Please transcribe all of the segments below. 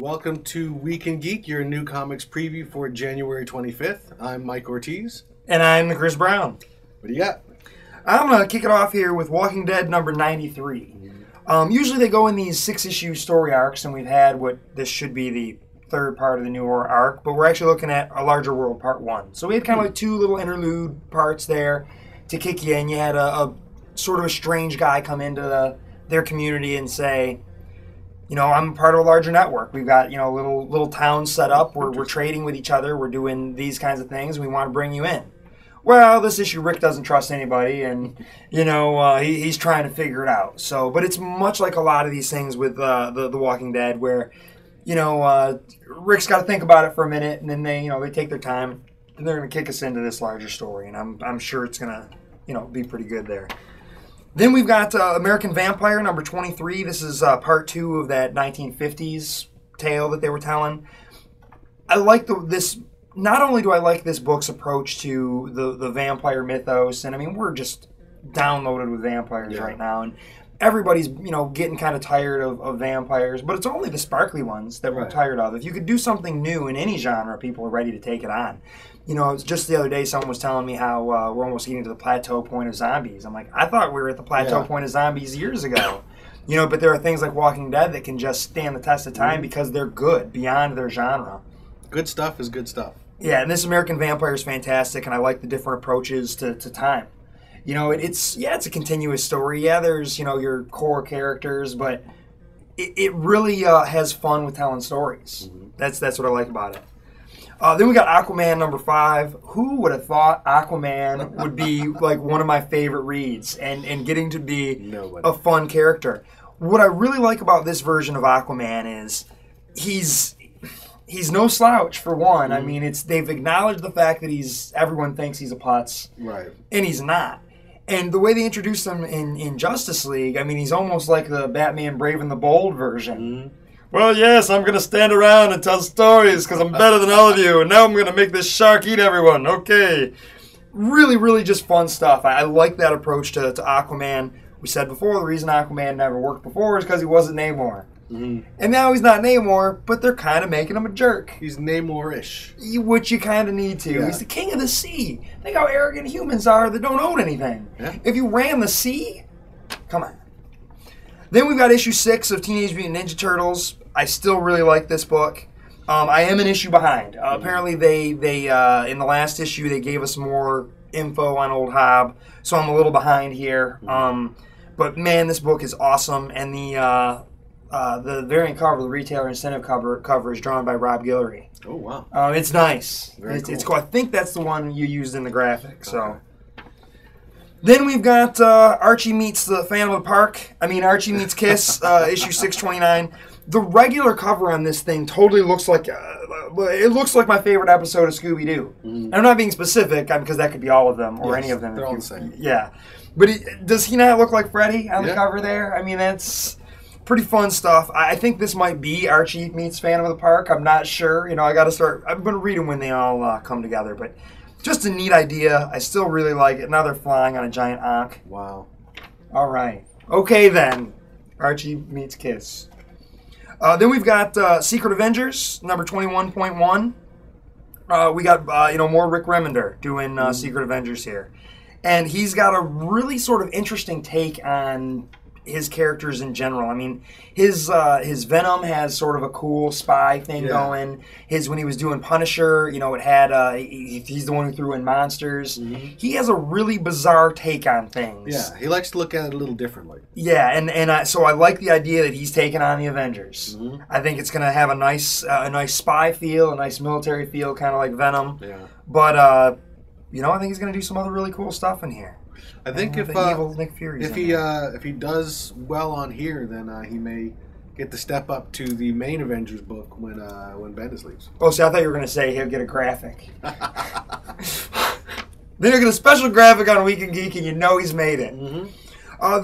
Welcome to Week and Geek, your new comics preview for January 25th. I'm Mike Ortiz. And I'm Chris Brown. What do you got? I'm going to kick it off here with Walking Dead number 93. Usually they go in these 6-issue story arcs, and we've had what this should be the third part of the new arc, but we're actually looking at A Larger World Part 1. So we had kind of like two little interlude parts there to kick you in. You had a sort of a strange guy come into their community and say, you know, I'm part of a larger network. We've got, you know, little towns set up. We're trading with each other. We're doing these kinds of things. We want to bring you in. Well, this issue, Rick doesn't trust anybody, and, you know, he's trying to figure it out. So, but it's much like a lot of these things with the Walking Dead, where, you know, Rick's got to think about it for a minute, and then they take their time, and they're going to kick us into this larger story, and I'm sure it's going to, you know, be pretty good there. Then we've got American Vampire, number 23. This is part 2 of that 1950s tale that they were telling. I like this. Not only do I like this book's approach to the vampire mythos, and I mean, we're just downloaded with vampires right now, and everybody's, you know, getting kind of tired of vampires, but it's only the sparkly ones that we're tired of. If you could do something new in any genre, people are ready to take it on. You know, it's just the other day someone was telling me how we're almost getting to the plateau point of zombies. I'm like, I thought we were at the plateau point of zombies years ago. You know, but there are things like Walking Dead that can just stand the test of time because they're good beyond their genre. Good stuff is good stuff. Yeah, and this American Vampire is fantastic, and I like the different approaches to time. You know, it's a continuous story. Yeah, there's, you know, your core characters, but it really has fun with telling stories. That's what I like about it. Then we got Aquaman number 5. Who would have thought Aquaman would be like one of my favorite reads and getting to be a fun character? What I really like about this version of Aquaman is he's no slouch, for one. I mean, they've acknowledged the fact that everyone thinks he's a putz, right? And he's not. And the way they introduced him in Justice League, I mean, he's almost like the Batman Brave and the Bold version. Well, yes, I'm going to stand around and tell stories because I'm better than all of you, and now I'm going to make this shark eat everyone. Okay. Really, really just fun stuff. I like that approach to Aquaman. We said before, the reason Aquaman never worked before is because he wasn't Namor. And now he's not Namor, but they're kind of making him a jerk. He's Namor-ish. Which you kind of need to. Yeah. He's the king of the sea. Think how arrogant humans are that don't own anything. Yeah. If you ran the sea, come on. Then we've got issue 6 of Teenage Mutant Ninja Turtles. I still really like this book. I am an issue behind. Apparently they in the last issue, they gave us more info on Old Hob, so I'm a little behind here. But man, this book is awesome, and the variant cover, the retailer incentive cover is drawn by Rob Guillory. Oh, wow. It's nice. Very cool. It's cool. I think that's the one you used in the graphic. So. Then we've got Archie Meets the Phantom of the Park. I mean, Archie Meets Kiss, issue 629. The regular cover on this thing totally looks like it looks like my favorite episode of Scooby-Doo. And I'm not being specific because that could be all of them or any of them. They're all the same. Yeah. But does he not look like Freddy on the cover there? I mean, that's pretty fun stuff. I think this might be Archie Meets Phantom of the Park. I'm not sure. You know, I'm going to read them when they all come together. But just a neat idea. I still really like it. Now they're flying on a giant ankh. Wow. All right. Okay, then. Archie Meets Kiss. Then we've got Secret Avengers, number 21.1. We got, more Rick Remender doing Secret Avengers here. And he's got a really sort of interesting take on his characters in general. I mean, his Venom has sort of a cool spy thing going. When he was doing Punisher, you know, it had he's the one who threw in monsters. He has a really bizarre take on things. Yeah, he likes to look at it a little differently. Yeah, so I like the idea that he's taking on the Avengers. I think it's going to have a nice spy feel, a nice military feel, kind of like Venom. Yeah. But I think he's going to do some other really cool stuff in here. I think if he does well on here, then he may get the step up to the main Avengers book when Bendis leaves. Oh, see, I thought you were going to say he'll get a graphic. Then he'll get a special graphic on WeekNGeek, and you know he's made it.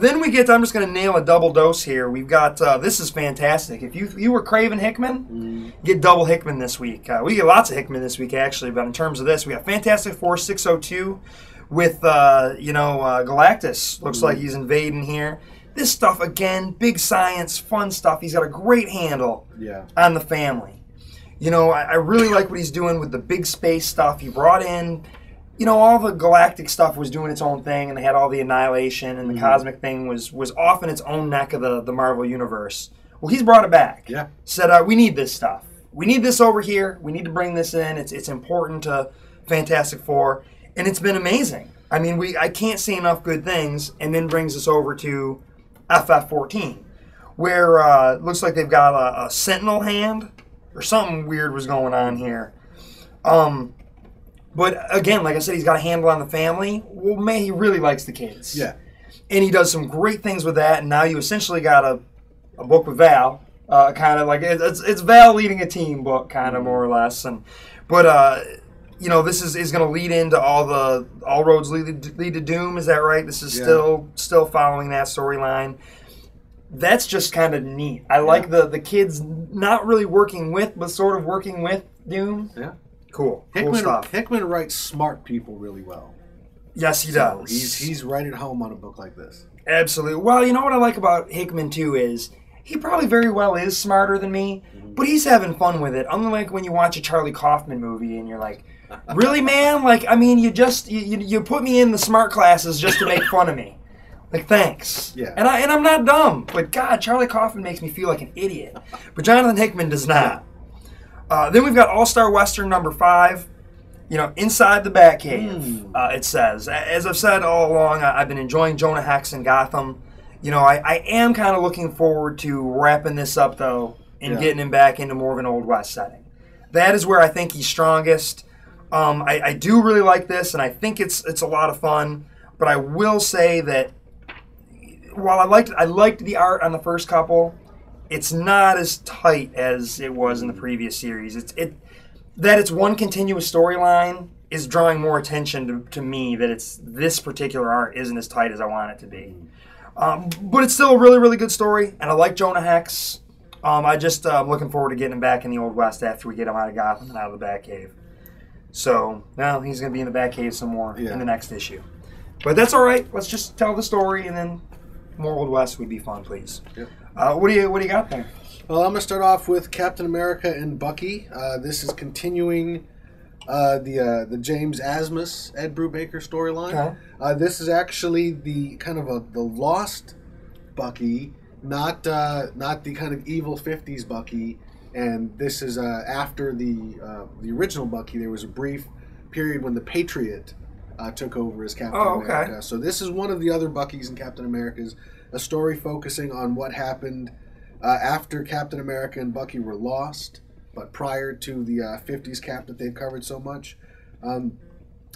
Then we get, I'm just going to nail a double dose here. We've got, this is fantastic. If you were craving Hickman, get double Hickman this week. We get lots of Hickman this week, actually, but in terms of this, we got Fantastic Four 602 with, Galactus. Looks like he's invading here. This stuff, again, big science, fun stuff. He's got a great handle on the family. You know, I really like what he's doing with the big space stuff. He brought in, you know, all the galactic stuff was doing its own thing, and they had all the annihilation, and the cosmic thing was off in its own neck of the Marvel Universe. Well, he's brought it back. Yeah. Said, we need this stuff. We need this over here. We need to bring this in. It's important to Fantastic Four, and it's been amazing. I mean, I can't say enough good things, and then brings us over to FF14, where it looks like they've got a Sentinel hand, or something weird was going on here. But again, like I said, he's got a handle on the family. Well, man, he really likes the kids. Yeah. And he does some great things with that, and now you essentially got a book with Val, kind of like, it's Val leading a team book, kind of, more or less. But you know, this is going to lead into all roads lead to Doom. Is that right? This is still following that storyline. That's just kind of neat. I like the kids not really working with, but sort of working with Doom. Yeah, cool stuff. Hickman writes smart people really well. Yes, he does. He's right at home on a book like this. Absolutely. Well, you know what I like about Hickman too is he probably very well is smarter than me, but he's having fun with it. Unlike when you watch a Charlie Kaufman movie and you're like, really, man? Like, I mean, you put me in the smart classes just to make fun of me. Like, thanks. Yeah. And I'm not dumb, but God, Charlie Kaufman makes me feel like an idiot. But Jonathan Hickman does not. Then we've got All-Star Western number 5. You know, Inside the Batcave, it says. As I've said all along, I've been enjoying Jonah Hex and Gotham. You know, I am kind of looking forward to wrapping this up, though, and getting him back into more of an Old West setting. That is where I think he's strongest. I do really like this, and I think it's a lot of fun. But I will say that while I liked the art on the first couple, it's not as tight as it was in the previous series. It's one continuous storyline is drawing more attention to me, that this particular art isn't as tight as I want it to be. But it's still a really, really good story, and I like Jonah Hex. I'm looking forward to getting him back in the Old West after we get him out of Gotham and out of the Batcave. So, now he's going to be in the Batcave some more in the next issue. But that's all right. Let's just tell the story, and then more Old West would be fun, please. Yep. What do you got there? Well, I'm going to start off with Captain America and Bucky. This is continuing the James Asmus, Ed Brubaker storyline. Okay. This is actually the kind of the lost Bucky, not the kind of evil 50s Bucky. And this is after the original Bucky. There was a brief period when the Patriot took over as Captain America. Okay. So this is one of the other Buckys in Captain America's, a story focusing on what happened after Captain America and Bucky were lost, but prior to the 50s Cap that they've covered so much.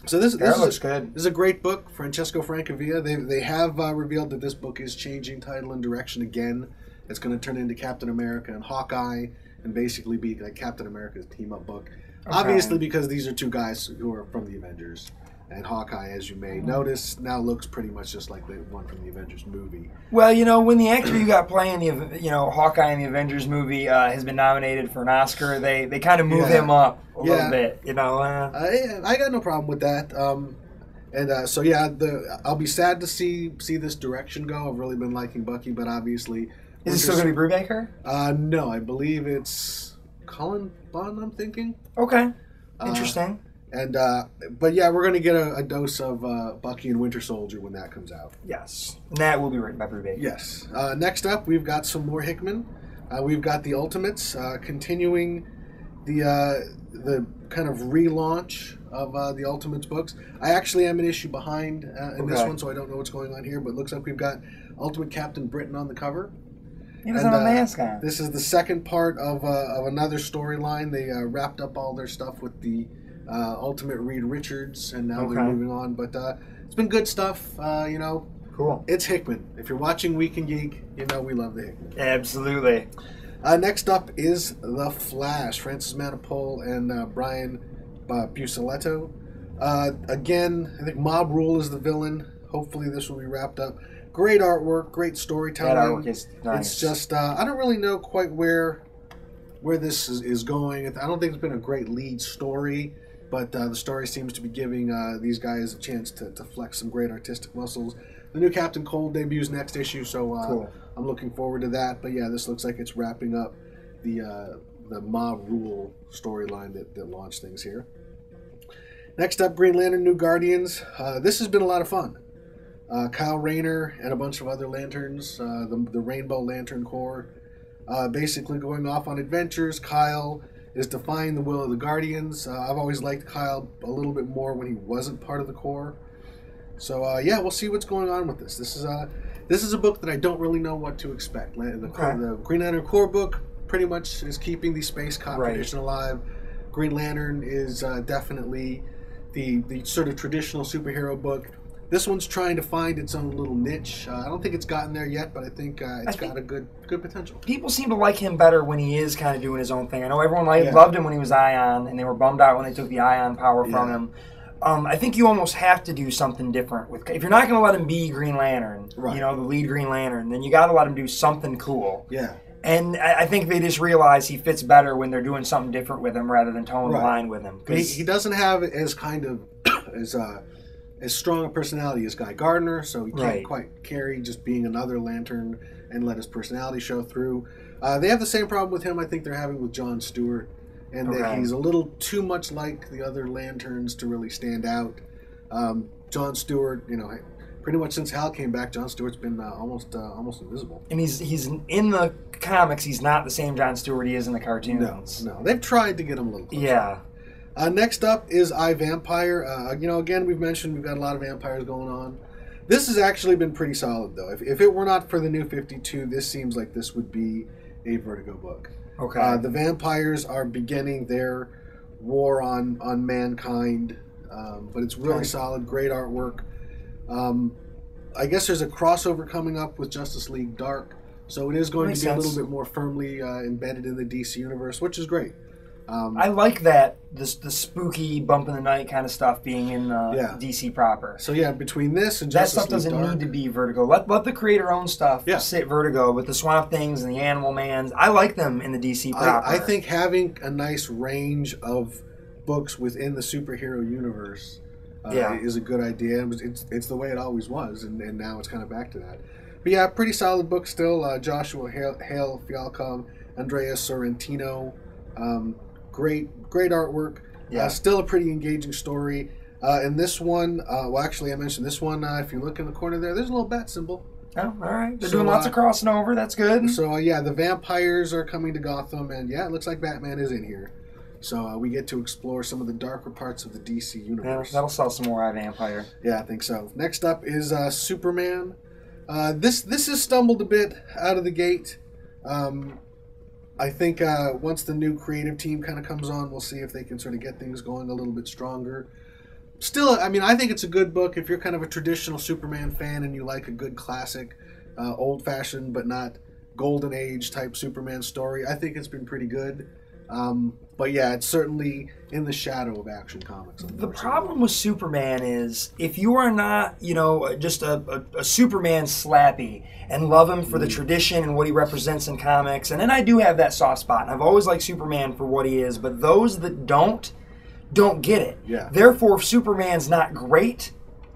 So this looks good. This is a great book. Francesco Francavilla. They have revealed that this book is changing title and direction again. It's going to turn into Captain America and Hawkeye, and basically be like Captain America's team-up book. Okay. Obviously, because these are two guys who are from the Avengers. And Hawkeye, as you may notice, now looks pretty much just like the one from the Avengers movie. Well, you know, when the actor you got playing Hawkeye in the Avengers movie has been nominated for an Oscar, they kind of move him up a little bit, you know. I got no problem with that. I'll be sad to see this direction go. I've really been liking Bucky, but obviously... Is it still going to be Brubaker? No, I believe it's Cullen Bunn, I'm thinking. Okay. Interesting. But yeah, we're going to get a dose of Bucky and Winter Soldier when that comes out. Yes. And that will be written by Brubaker. Yes. Next up, we've got some more Hickman. We've got the Ultimates, continuing the kind of relaunch of the Ultimates books. I actually am an issue behind in this one, so I don't know what's going on here, but it looks like we've got Ultimate Captain Britain on the cover. He doesn't have a mask on. This is the second part of another storyline. They wrapped up all their stuff with the Ultimate Reed Richards, and now they're moving on. But it's been good stuff, you know. Cool. It's Hickman. If you're watching WeekNGeek, you know we love the Hickman. Absolutely. Next up is The Flash. Francis Manapul and Brian Buccellato. Again, I think Mob Rule is the villain. Hopefully this will be wrapped up. Great artwork, great storytelling. That artwork is nice. It's just, I don't really know quite where this is going. I don't think it's been a great lead story, but the story seems to be giving these guys a chance to flex some great artistic muscles. the new Captain Cold debuts next issue, so cool. I'm looking forward to that. But yeah, this looks like it's wrapping up the Mob Rule storyline that launched things here. Next up, Green Lantern New Guardians. This has been a lot of fun. Kyle Rayner and a bunch of other Lanterns, the Rainbow Lantern Corps, basically going off on adventures. Kyle is defying the will of the Guardians. I've always liked Kyle a little bit more when he wasn't part of the Corps. So yeah, we'll see what's going on with this. This is a book that I don't really know what to expect. The Green Lantern Corps book pretty much is keeping the space cop tradition alive. Green Lantern is definitely the sort of traditional superhero book. This one's trying to find its own little niche. I don't think it's gotten there yet, but I think it's got a good potential. People seem to like him better when he is kind of doing his own thing. I know everyone loved him when he was Ion, and they were bummed out when they took the Ion power from him. I think you almost have to do something different with. If you're not going to let him be Green Lantern, the lead Green Lantern, then you got to let him do something cool. Yeah. And I think they just realize he fits better when they're doing something different with him rather than towing the line with him. He doesn't have as kind of as strong a personality as Guy Gardner, so he can't quite carry just being another Lantern and let his personality show through. They have the same problem with him I think they're having with John Stewart, and that he's a little too much like the other Lanterns to really stand out. John Stewart, pretty much since Hal came back, John Stewart's been almost invisible. And he's in the comics, he's not the same John Stewart he is in the cartoons. No. They've tried to get him a little closer. Yeah. Next up is iVampire. Again, we've mentioned we've got a lot of vampires going on. This has actually been pretty solid, though. If it were not for the New 52, this seems like this would be a Vertigo book. Okay. The vampires are beginning their war on mankind, but it's really solid, great artwork. I guess there's a crossover coming up with Justice League Dark, so it is going to be a little bit more firmly embedded in the DC universe, which is great. I like that, the spooky bump in the night kind of stuff being in DC proper. So yeah, between this and Justice League Dark, that stuff doesn't need to be Vertigo. Let the creator own stuff sit Vertigo, with the Swamp Things and the Animal Mans. I like them in the DC proper. I think having a nice range of books within the superhero universe is a good idea. It's the way it always was, and now it's kind of back to that. But yeah, pretty solid book still. Joshua Hale Fialkov, Andrea Sorrentino. Great artwork. Yeah. Still a pretty engaging story. And this one, actually I mentioned this one, if you look in the corner there's a little bat symbol. Oh, all right. They're doing lots of crossing over. That's good. So, the vampires are coming to Gotham, and it looks like Batman is in here. So we get to explore some of the darker parts of the DC universe. That'll sell some more iVampire. Yeah, I think so. Next up is Superman. This has stumbled a bit out of the gate. I think once the new creative team kind of comes on, we'll see if they can sort of get things going a little bit stronger. Still, I think it's a good book if you're kind of a traditional Superman fan and you like a good classic, old-fashioned but not golden age type Superman story. I think it's been pretty good. But yeah, it's certainly in the shadow of Action Comics. The problem with Superman is if you are not, just a Superman slappy and love him for the tradition and what he represents in comics, and then I do have that soft spot, and I've always liked Superman for what he is, but those that don't get it. Yeah. Therefore, if Superman's not great,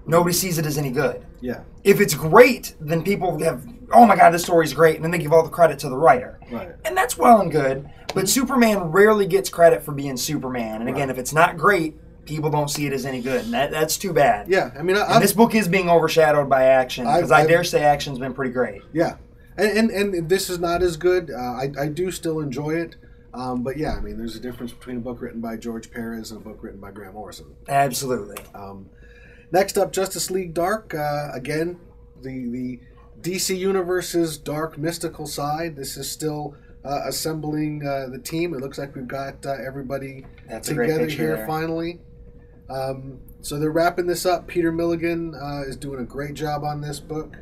nobody sees it as any good. Yeah. If it's great, then people have, oh my God, this story's great, and then they give all the credit to the writer. Right. And that's well and good, but Superman rarely gets credit for being Superman. And again, if it's not great, people don't see it as any good, and that's too bad. Yeah, and this book is being overshadowed by Action, because I dare say Action's been pretty great. Yeah, and this is not as good. I do still enjoy it. But yeah, there's a difference between a book written by George Perez and a book written by Grant Morrison. Absolutely. Next up, Justice League Dark. Again, the DC Universe's dark, mystical side. This is still assembling the team. It looks like we've got everybody together here finally. So they're wrapping this up. Peter Milligan is doing a great job on this book.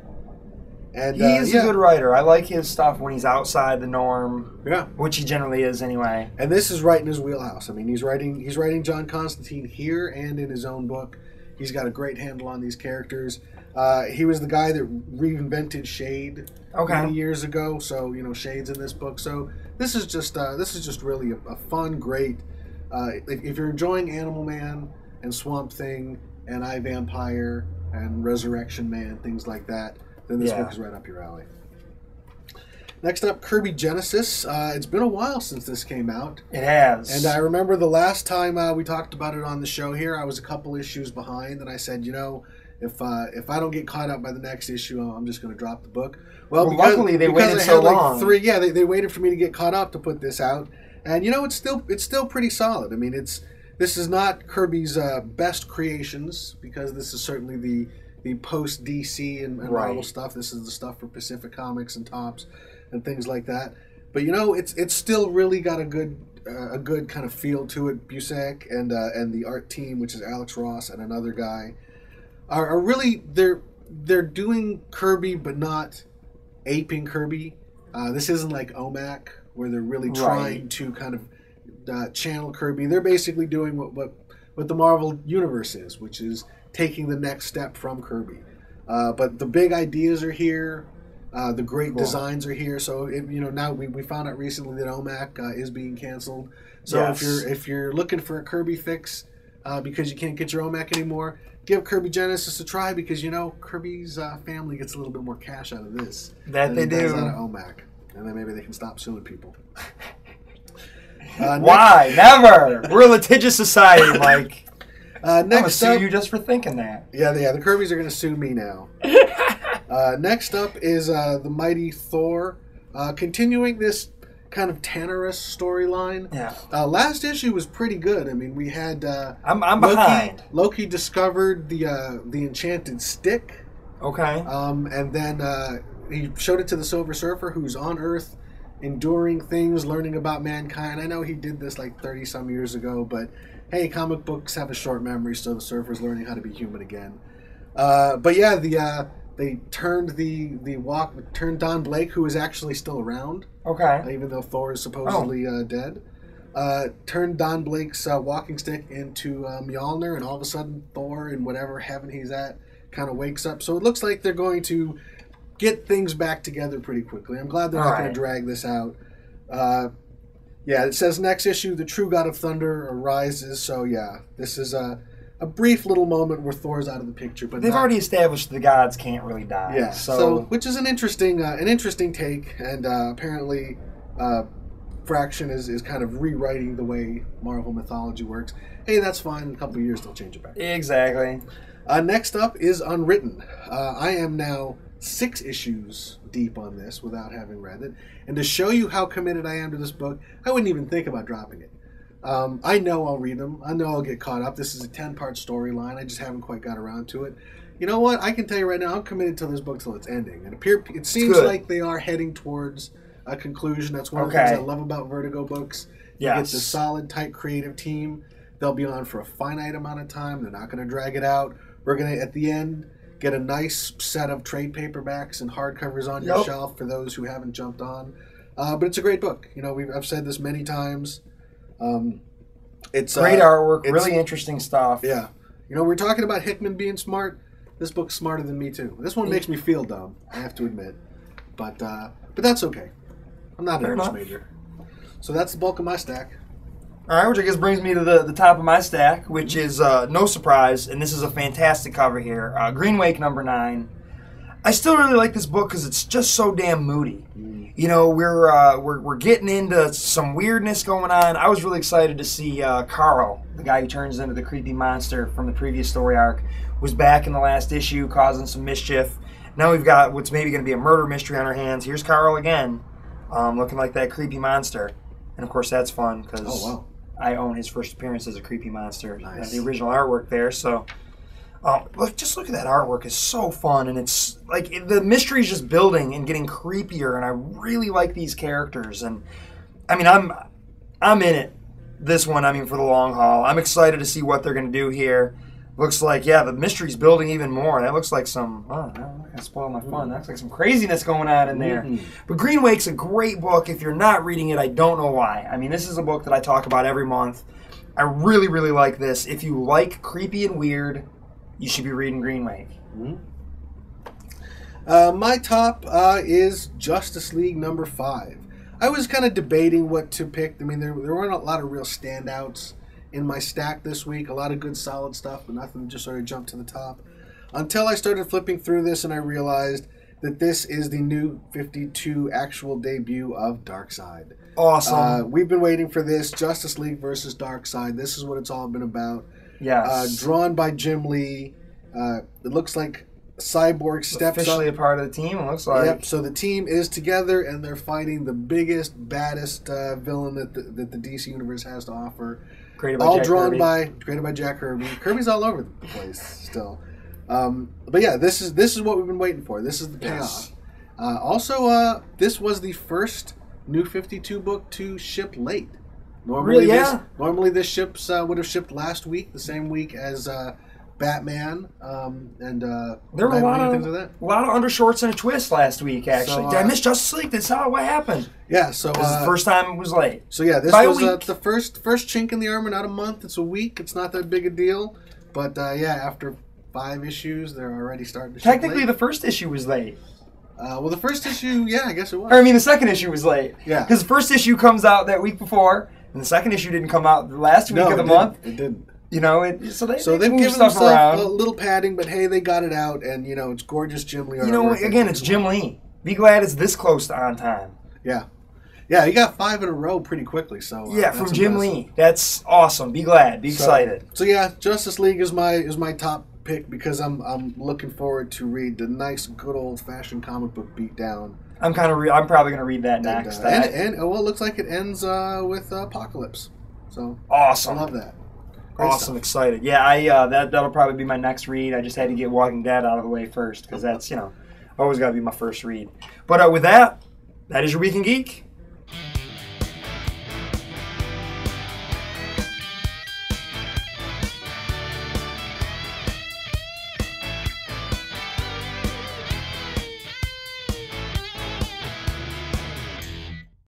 And he's a good writer. I like his stuff when he's outside the norm, yeah, which he generally is anyway. And this is right in his wheelhouse. He's writing John Constantine here and in his own book. He's got a great handle on these characters. He was the guy that reinvented Shade many years ago. So Shade's in this book. So this is just really a fun, great. If you're enjoying Animal Man, and Swamp Thing and iVampire and Resurrection Man, things like that, then this book is right up your alley. Next up, Kirby Genesis. It's been a while since this came out. It has. And I remember the last time we talked about it on the show here, I was a couple issues behind, and I said, if I don't get caught up by the next issue, I'm just going to drop the book. Well, luckily they waited so long. They waited for me to get caught up to put this out, and it's still pretty solid. I mean, this is not Kirby's best creations, because this is certainly the post DC and Marvel stuff. This is the stuff for Pacific Comics and Topps and things like that. But it's still really got a good kind of feel to it. Busiek and the art team, which is Alex Ross and another guy, are really they're doing Kirby but not aping Kirby. This isn't like OMAC where they're really trying to kind of channel Kirby. They're basically doing what the Marvel universe is, which is taking the next step from Kirby. But the big ideas are here. The great designs are here. So now we found out recently that OMAC is being canceled. So if you're looking for a Kirby fix because you can't get your OMAC anymore, give Kirby Genesis a try, because Kirby's family gets a little bit more cash out of this than they do out of OMAC, and then maybe they can stop suing people. Why? Never. We're a litigious society, Mike. Next I'm gonna sue you just for thinking that. Yeah. The Kirbys are going to sue me now. Next up is the Mighty Thor, continuing this kind of Tannerus storyline. Yeah. Last issue was pretty good. I mean, we had I'm behind. Loki discovered the enchanted stick. Okay. And then he showed it to the Silver Surfer, who's on Earth, enduring things, learning about mankind. I know he did this like 30 some years ago, but hey, comic books have a short memory, so the Surfer's learning how to be human again. But yeah, they turned turned Don Blake, who is actually still around. Okay. Even though Thor is supposedly dead. Turned Don Blake's walking stick into Mjolnir, and all of a sudden Thor, in whatever heaven he's at, kind of wakes up. So it looks like they're going to get things back together pretty quickly. I'm glad they're not going to drag this out. It says next issue, the true God of Thunder arises. So yeah, this is a brief little moment where Thor's out of the picture, but they've already established the gods can't really die. Yeah, so which is an interesting take, and apparently Fraction is kind of rewriting the way Marvel mythology works. Hey, that's fine. In a couple of years, they'll change it back. Exactly. Next up is Unwritten. I am now 6 issues deep on this without having read it, and to show you how committed I am to this book, I wouldn't even think about dropping it. I know I'll read them. I know I'll get caught up. This is a 10-part storyline. I just haven't quite got around to it. You know what? I can tell you right now, I'm committed to this book till it's ending. And it seems like they are heading towards a conclusion. That's one of the things I love about Vertigo books. You get this solid, tight, creative team. They'll be on for a finite amount of time. They're not going to drag it out. We're going to, at the end, get a nice set of trade paperbacks and hardcovers on your shelf for those who haven't jumped on. But it's a great book. I've said this many times. It's great artwork, really interesting stuff. Yeah. We're talking about Hickman being smart. This book's smarter than me too. This one makes me feel dumb, I have to admit. But that's okay. I'm not an English major. So that's the bulk of my stack. All right, which I guess brings me to the top of my stack, which is no surprise, and this is a fantastic cover here. Green Wake number 9. I still really like this book because it's just so damn moody. We're getting into some weirdness going on. I was really excited to see Carl, the guy who turns into the creepy monster from the previous story arc, was back in the last issue causing some mischief. Now we've got what's maybe going to be a murder mystery on our hands. Here's Carl again, looking like that creepy monster. And of course that's fun because I own his first appearance as a creepy monster. Nice. The original artwork there, so... just look at that artwork. It's so fun, and it's like the mystery is just building and getting creepier, and I really like these characters. And I mean, I'm in it. This one, for the long haul. I'm excited to see what they're going to do here. Looks like, the mystery's building even more. That looks like some, I'm not going to spoil my fun. That looks like some craziness going on in there. But Green Wake's a great book. If you're not reading it, I don't know why. This is a book that I talk about every month. I really, really like this. If you like creepy and weird, you should be reading Green Wake. My top is Justice League number 5. I was kind of debating what to pick. There weren't a lot of real standouts in my stack this week. A lot of good, solid stuff, but nothing just sort of jumped to the top. Until I started flipping through this and I realized that this is the new 52 actual debut of Darkseid. Awesome. We've been waiting for this. Justice League versus Darkseid. This is what it's all been about. Yes. Drawn by Jim Lee. It looks like Cyborg steps officially up. a part of the team, it looks like. Yep, so the team is together, and they're fighting the biggest, baddest villain that the DC Universe has to offer. Created by Jack Kirby. Created by Jack Kirby. Kirby's all over the place still. But yeah, this is what we've been waiting for. This is the payoff. Yes. This was the first New 52 book to ship late. Really, yeah. Normally this ships would have shipped last week, the same week as Batman, and there were a lot of undershorts and a twist last week. Actually, did I miss Justice League? That's how what happened. Yeah, so this is the first time it was late. So yeah, this was the first chink in the armor. Not a month; it's a week. It's not that big a deal. But yeah, after 5 issues, they're already starting to ship Technically, late. the first issue was late. Well, the first issue, yeah, I guess it was. Or, I mean, the second issue was late. Yeah, because the first issue comes out that week before, and the second issue didn't come out the last week of the month. It didn't. You know, so they've given themselves around. a little padding, but hey, they got it out, and you know it's gorgeous Jim Lee. You know, again, it's Jim Lee. Be glad it's this close to on time. Yeah, yeah, he got 5 in a row pretty quickly. So yeah, from Jim Lee, that's awesome. Be glad, be excited. So yeah, Justice League is my top pick because I'm looking forward to read the nice, good old fashioned comic book beatdown. I'm probably gonna read that next. And well, it looks like it ends with Apocalypse. So awesome. I love that. Awesome, excited. Yeah, that'll probably be my next read. I just had to get Walking Dead out of the way first because that's always got to be my first read. But with that is your Week in Geek.